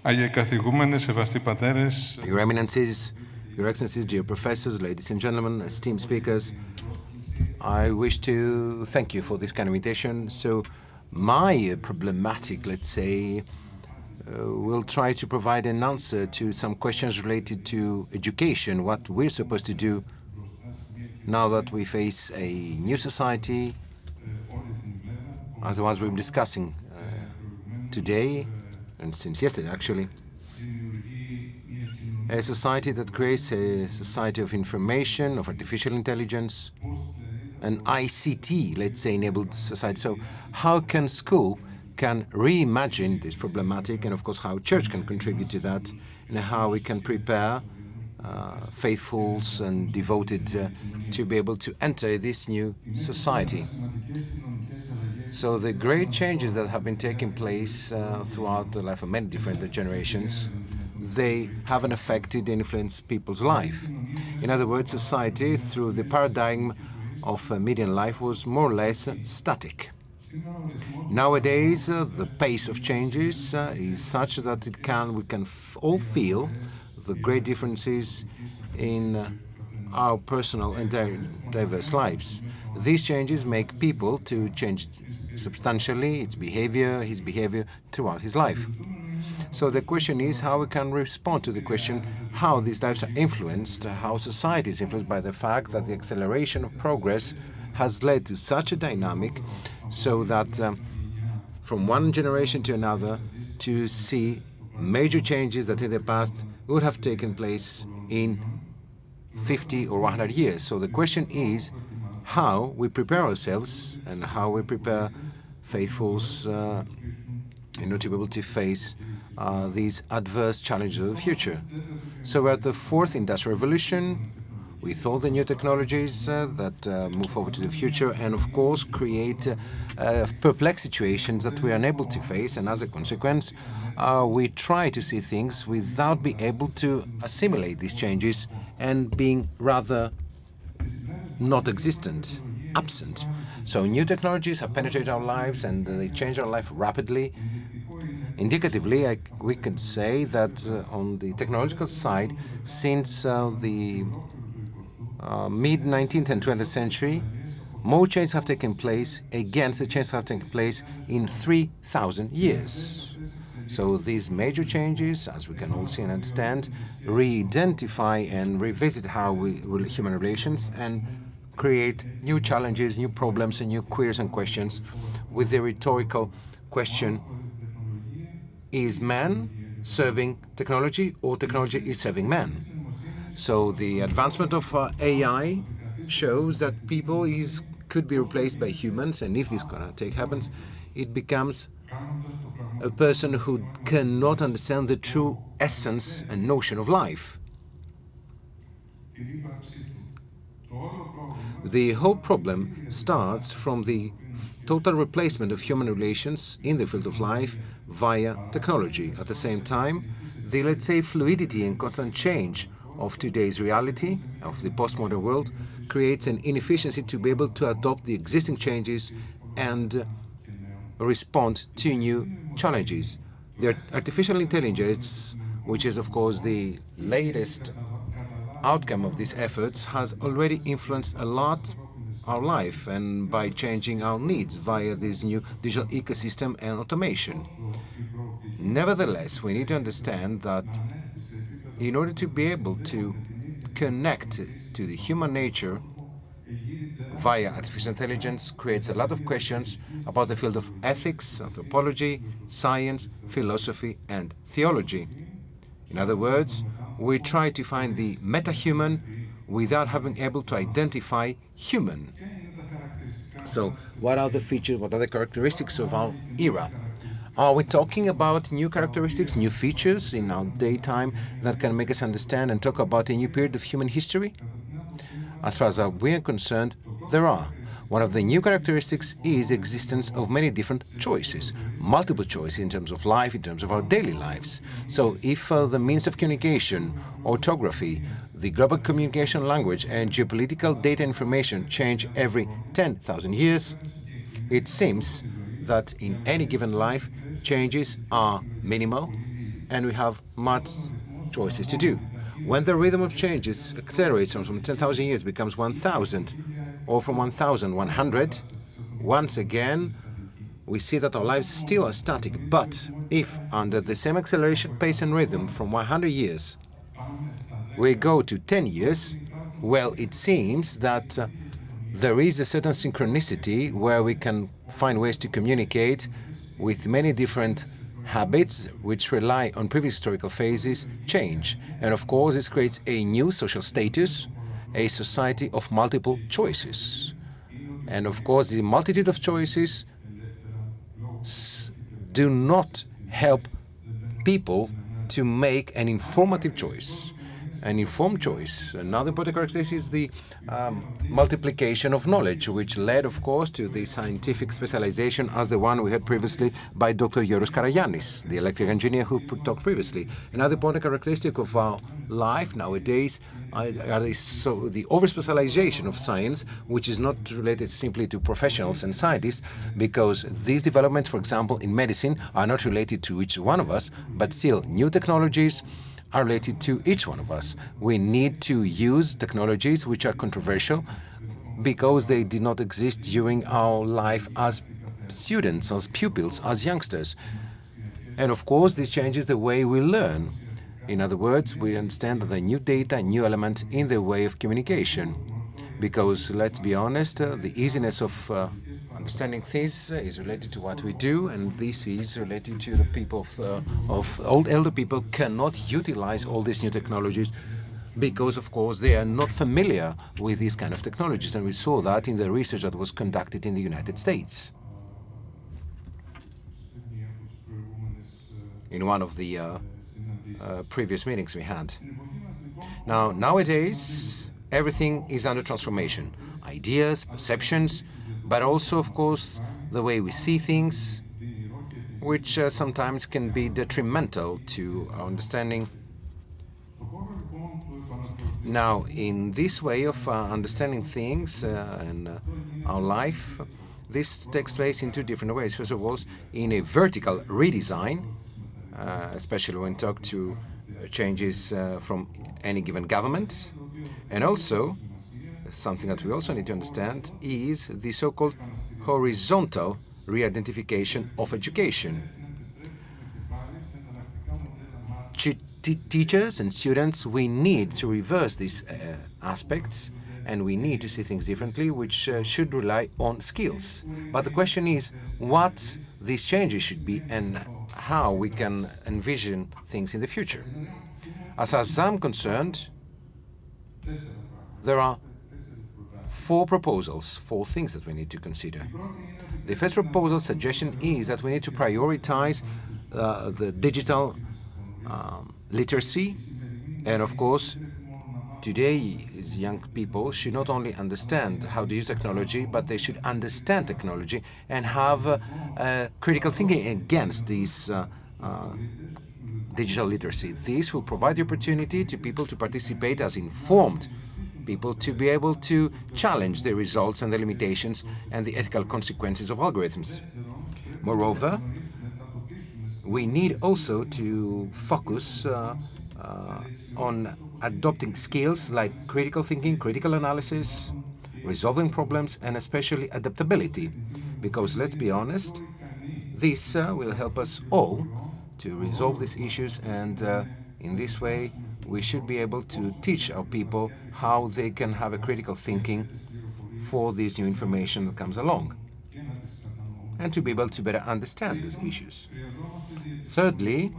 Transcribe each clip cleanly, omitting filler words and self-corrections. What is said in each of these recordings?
Αγιεκαθηγούμενες, σεβαστοί πατέρες, Your Eminences, Your Excellencies, dear professors, ladies and gentlemen, esteemed speakers, I wish to thank you for this kind of invitation. So my problematic, let's say, will try to provide an answer to some questions related to education, what we're supposed to do now that we face a new society, as the ones we've been discussing today, and since yesterday actually. A society that creates a society of information, of artificial intelligence, an ICT, let's say, enabled society. So how can school can reimagine this problematic, and of course how church can contribute to that, and how we can prepare faithfuls and devoted to be able to enter this new society. So the great changes that have been taking place throughout the life of many different generations, they haven't affected and influenced people's life. In other words, society, through the paradigm of median life, was more or less static. Nowadays, the pace of changes is such that we can all feel the great differences in our personal and diverse lives. These changes make people to change substantially his behavior throughout his life. So the question is how we can respond to the question how these lives are influenced, how society is influenced by the fact that the acceleration of progress has led to such a dynamic so that from one generation to another to see major changes that in the past would have taken place in 50 or 100 years. So the question is how we prepare ourselves and how we prepare faithfuls in order to be able to face these adverse challenges of the future. So we're at the fourth industrial revolution with all the new technologies that move forward to the future and, of course, create perplexed situations that we are unable to face. And as a consequence, we try to see things without being able to assimilate these changes and being rather not existent, absent. So new technologies have penetrated our lives and they change our life rapidly. Indicatively, we can say that on the technological side, since the mid-19th and 20th century, more changes have taken place against the changes that have taken place in 3,000 years. So these major changes, as we can all see and understand, re-identify and revisit how human relations and create new challenges, new problems, and new queries and questions with the rhetorical question, is man serving technology or technology is serving man? So the advancement of AI shows that people could be replaced by humans, and if this kind of happens, it becomes a person who cannot understand the true essence and notion of life. The whole problem starts from the total replacement of human relations in the field of life via technology. At the same time, the, let's say, fluidity and constant change of today's reality, of the postmodern world, creates an inefficiency to be able to adopt the existing changes and respond to new challenges. The artificial intelligence, which is, of course, the latest outcome of these efforts, has already influenced a lot our life and by changing our needs via this new digital ecosystem and automation. Nevertheless, we need to understand that in order to be able to connect to the human nature via artificial intelligence creates a lot of questions about the field of ethics, anthropology, science, philosophy, and theology. In other words, we try to find the meta-human without having able to identify human. So what are the features, what are the characteristics of our era? Are we talking about new characteristics, new features in our daytime that can make us understand and talk about a new period of human history? As far as we are concerned, there are. One of the new characteristics is the existence of many different choices, multiple choices in terms of life, in terms of our daily lives. So if the means of communication, orthography, the global communication language, and geopolitical data information change every 10,000 years, it seems that in any given life, changes are minimal and we have much choices to do. When the rhythm of changes accelerates from 10,000 years becomes 1,000, or from 1,000, 100, once again, we see that our lives still are static. But if, under the same acceleration, pace, and rhythm from 100 years, we go to 10 years, well, it seems that there is a certain synchronicity where we can find ways to communicate with many different habits which rely on previous historical phases change. And of course, this creates a new social status, a society of multiple choices. And of course, the multitude of choices do not help people to make an informative choice. An informed choice. Another important characteristic is the multiplication of knowledge, which led, of course, to the scientific specialization as the one we had previously by Dr. Georgios Karagiannis, the electric engineer who talked previously. Another important characteristic of our life nowadays are the over-specialization of science, which is not related simply to professionals and scientists, because these developments, for example, in medicine, are not related to each one of us, but still new technologies are related to each one of us. We need to use technologies which are controversial because they did not exist during our life as students, as pupils, as youngsters. And of course, this changes the way we learn. In other words, we understand that there are new data, new elements in the way of communication. Because, let's be honest, the easiness of understanding things is related to what we do, and this is related to the people of elder people cannot utilize all these new technologies because, of course, they are not familiar with these kind of technologies, and we saw that in the research that was conducted in the United States. In one of the previous meetings we had. Now, nowadays, everything is under transformation. Ideas, perceptions, but also, of course, the way we see things, which sometimes can be detrimental to our understanding. Now, in this way of understanding things and our life, this takes place in two different ways. First of all, in a vertical redesign, especially when talk to changes from any given government, and also something that we also need to understand is the so-called horizontal re-identification of education. Teachers and students, we need to reverse these aspects, and we need to see things differently, which should rely on skills. But the question is what these changes should be and how we can envision things in the future. As far as I'm concerned, there are four proposals, four things that we need to consider. The first proposal suggestion is that we need to prioritize the digital literacy, and of course, today's young people should not only understand how to use technology, but they should understand technology and have critical thinking against this digital literacy. This will provide the opportunity to people to participate as informed people, to be able to challenge the results and the limitations and the ethical consequences of algorithms. Moreover, we need also to focus on adopting skills like critical thinking, critical analysis, resolving problems, and especially adaptability. Because let's be honest, this will help us all to resolve these issues, and in this way we should be able to teach our people how they can have a critical thinking for this new information that comes along, and to be able to better understand these issues. Thirdly,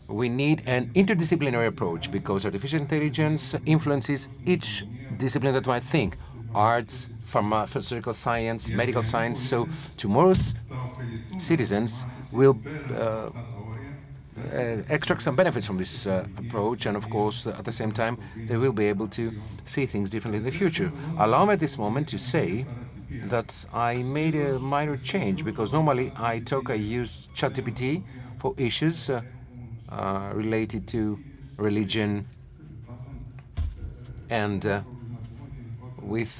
we need an interdisciplinary approach, because artificial intelligence influences each discipline that might think: arts, pharmaceutical science, medical science. So tomorrow's citizens will extract some benefits from this approach, and of course, at the same time, they will be able to see things differently in the future. Allow me at this moment to say that I made a minor change, because normally I use ChatGPT for issues related to religion and with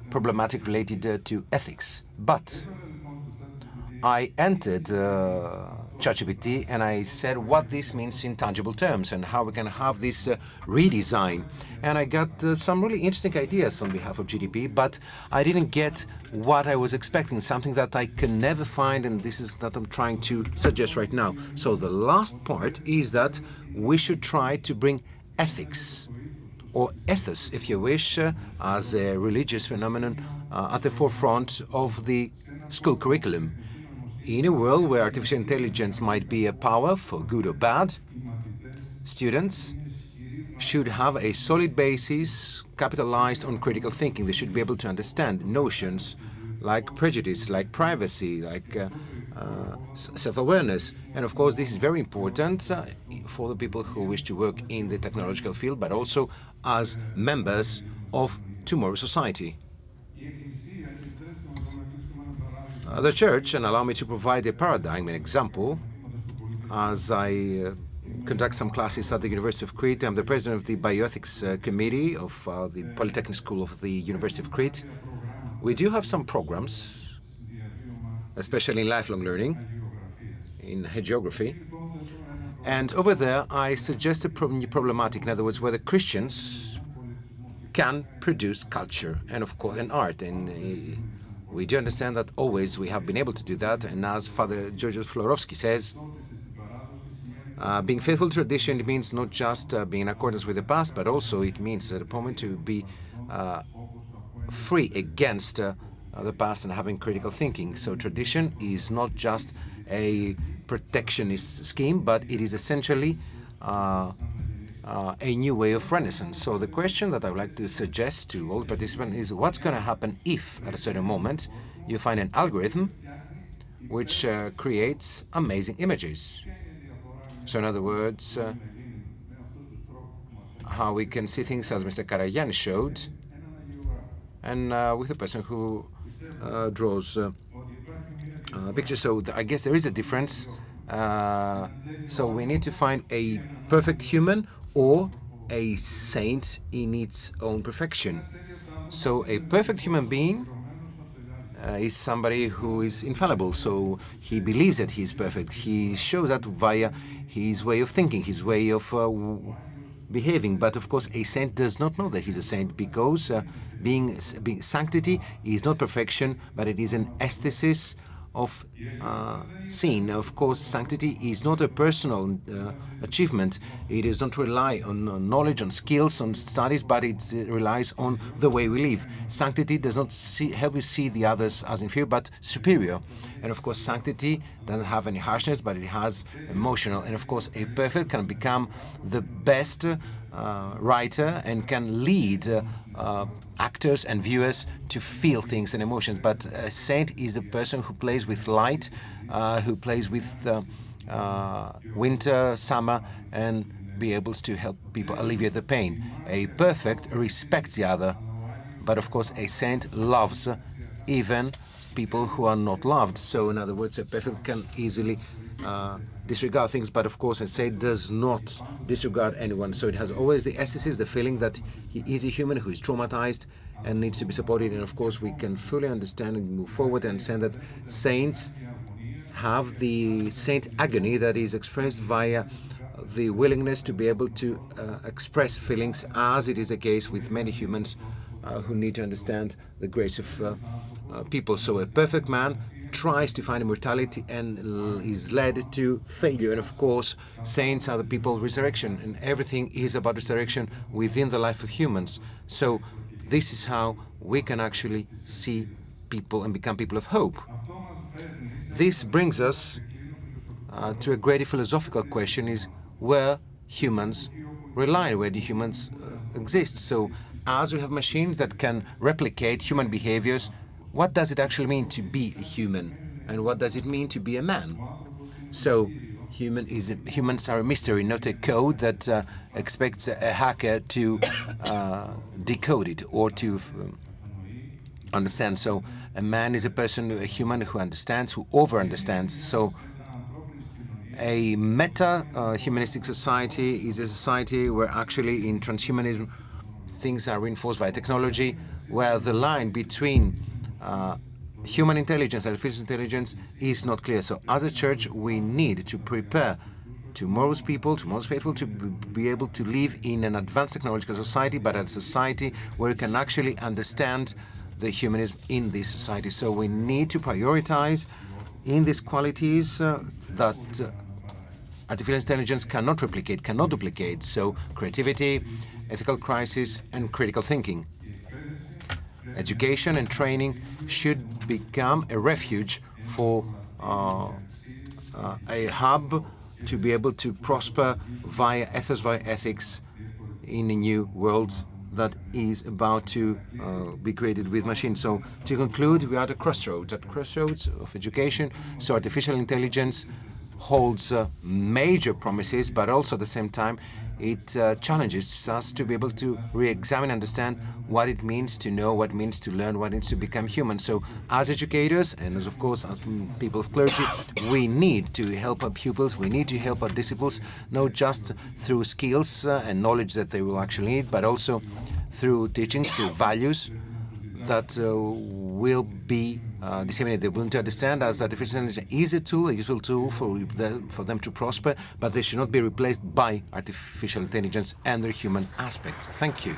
problematic related to ethics. But I entered ChatGPT, and I said what this means in tangible terms and how we can have this redesign. And I got some really interesting ideas on behalf of GDP, but I didn't get what I was expecting, something that I can never find, and this is that I'm trying to suggest right now. So the last part is that we should try to bring ethics, or ethos, if you wish, as a religious phenomenon at the forefront of the school curriculum. In a world where artificial intelligence might be a power for good or bad, students should have a solid basis capitalized on critical thinking. They should be able to understand notions like prejudice, like privacy, like self-awareness. And of course, this is very important for the people who wish to work in the technological field, but also as members of tomorrow's society. The Church, and allow me to provide a paradigm, an example, as I conduct some classes at the University of Crete. I'm the president of the Bioethics Committee of the Polytechnic School of the University of Crete. We do have some programs, especially in lifelong learning, in geography. And over there, I suggest a problematic, in other words, whether Christians can produce culture and, of course, and art. And we do understand that always we have been able to do that. And as Father Georgios Florovsky says, being faithful to tradition means not just being in accordance with the past, but also it means at a moment to be free against the past and having critical thinking. So tradition is not just a protectionist scheme, but it is essentially a new way of Renaissance. So the question that I would like to suggest to all participants is what's going to happen if, at a certain moment, you find an algorithm which creates amazing images. So in other words, how we can see things as Mr. Karayan showed, and with a person who draws pictures. So I guess there is a difference. So we need to find a perfect human or a saint in its own perfection. So a perfect human being is somebody who is infallible, so he believes that he is perfect. He shows that via his way of thinking, his way of behaving. But of course, a saint does not know that he's a saint, because being sanctity is not perfection, but it is an aesthesis of sin. Of course, sanctity is not a personal achievement. It does not rely on knowledge, on skills, on studies, but it relies on the way we live. Sanctity does not help you see the others as inferior, but superior. And of course, sanctity doesn't have any harshness, but it has emotional. And of course, a perfect can become the best writer and can lead actors and viewers to feel things and emotions. But a saint is a person who plays with light, who plays with winter, summer, and be able to help people alleviate the pain. A perfect respects the other, but of course a saint loves even people who are not loved. So in other words, a perfect can easily disregard things, but of course a saint does not disregard anyone. So it has always the aesthesis, the feeling that he is a human who is traumatized and needs to be supported. And of course we can fully understand and move forward and understand that saints have the saint agony that is expressed via the willingness to be able to express feelings, as it is the case with many humans who need to understand the grace of people. So a perfect man tries to find immortality and is led to failure. And of course, saints are the people of resurrection, and everything is about resurrection within the life of humans. So this is how we can actually see people and become people of hope. This brings us to a great philosophical question: is where humans rely, where do humans exist? So as we have machines that can replicate human behaviors, what does it actually mean to be a human? And what does it mean to be a man? So humans are a mystery, not a code that expects a hacker to decode it or to understand. So a man is a person, a human who understands, who over-understands. So a meta-humanistic society is a society where actually in transhumanism things are reinforced by technology, where the line between human intelligence, artificial intelligence is not clear. So as a church, we need to prepare tomorrow's people, tomorrow's faithful, to be able to live in an advanced technological society, but a society where we can actually understand the humanism in this society. So we need to prioritize in these qualities that artificial intelligence cannot replicate, cannot duplicate. So creativity, ethical crisis, and critical thinking. Education and training should become a refuge for a hub to be able to prosper via ethos, via ethics in a new world that is about to be created with machines. So to conclude, we are at a crossroads of education. So artificial intelligence holds major promises, but also at the same time, it challenges us to be able to re-examine, understand what it means to know, what it means to learn, what it means to become human. So as educators, and as of course as people of clergy, we need to help our pupils, we need to help our disciples, not just through skills and knowledge that they will actually need, but also through teachings, through values that will be disseminated. They want to understand as artificial intelligence is a tool, a useful tool for them to prosper, but they should not be replaced by artificial intelligence and their human aspects. Thank you.